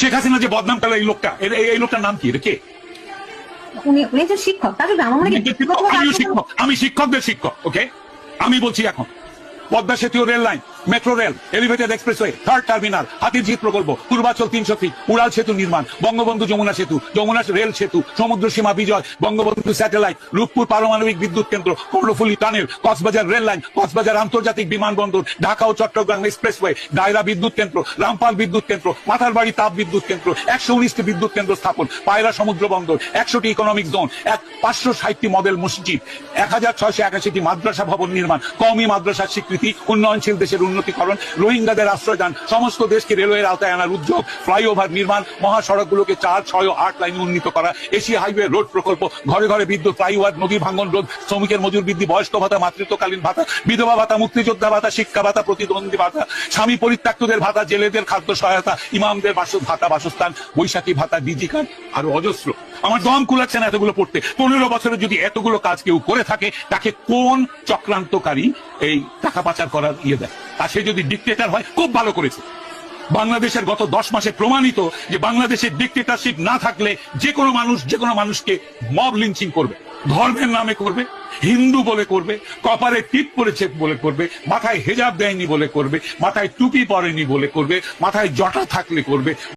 শেখ হাসিনা যে বদনাম করলো এই লোকটা, এই লোকটার নাম কি? এটা কে? উনি একজন শিক্ষক, তাহলে আমার মনে হয় আমিও শিক্ষক, আমি শিক্ষকদের শিক্ষক। ওকে, আমি বলছি এখন পদ্মা সেতু rail line, metro rail, elevated expressway, third terminal, Hatirjheel প্রকল্প, পূর্বাচল 300 ফিট, উড়াল সেতু নির্মাণ, বঙ্গবন্ধু যমুনা সেতু, যমুনা রেল সেতু, সমুদ্র সীমা বিজয়, বঙ্গবন্ধু স্যাটেলাইট, রূপপুর পারমাণবিক বিদ্যুৎ কেন্দ্র, Karnaphuli tunnel, Cox's Bazar rail line, Cox's Bazar আন্তর্জাতিক বিমানবন্দর, ঢাকা ও চট্টগ্রাম এক্সপ্রেসওয়ে, দায়রা বিদ্যুৎ কেন্দ্র, রামপাল বিদ্যুৎ কেন্দ্র, মাথারবাড়ি তাপ বিদ্যুৎ কেন্দ্র, 119টি বিদ্যুৎ কেন্দ্র স্থাপন, পায়রা সমুদ্র বন্দর, 100টি ইকোনমিক জোন, 560টি মডেল মসজিদ, 1681টি মাদ্রাসা ভবন নির্মাণ, কওমি মাদ্রাসার স্বীকৃতি, উন্নয়নশীল দেশের উন্নতিকরণ, রোহিঙ্গাদের আশ্রয়দান, সমস্ত দেশকে রেলওয়ের আওতায় আনার উদ্যোগ, ফ্লাইওভার নির্মাণ, মহাসড়কগুলোকে 4, 6 ও 8 লাইনে উন্নীত করা, এশিয়া হাইওয়ে রোড প্রকল্প, ঘরে ঘরে বিদ্যুৎ, ফ্লাইওভার, নদী ভাঙ্গন রোধ, শ্রমিকের মজুর বৃদ্ধি, বয়স্ক ভাতা, মাতৃত্বকালীন ভাতা, বিধবা ভাতা, মুক্তিযোদ্ধা ভাতা, শিক্ষা ভাতা, প্রতিদ্বন্দ্বী ভাতা, স্বামী পরিত্যক্তদের ভাতা, জেলেদের খাদ্য সহায়তা, ইমামদের ভাতা, বাসস্থান, বৈশাখী ভাতা, ডিজি কার্ড, আরো অজস্র। আমার দম কুলাচ্ছে না এতগুলো পড়তে। 15 বছরে যদি এতগুলো কাজ কেউ করে থাকে, তাকে কোন চক্রান্তকারী এই টাকা পাচার করার দেয়? আর সে যদি ডিক্টেটর হয়, খুব ভালো করেছে। বাংলাদেশের গত 10 মাসে প্রমাণিত যে বাংলাদেশের ডিক্টেটরশিপ না থাকলে যে কোনো মানুষ যে কোনো মানুষকে মব লিঞ্চিং করবে, ধর্মের নামে করবে, হিন্দু বলে করবে, কপালে টিপ পরেছে বলে করবে, মাথায় হেজাব দেয়নি বলে করবে, মাথায় টুপি পরেনি বলে করবে, মাথায় জটা থাকলে করবে।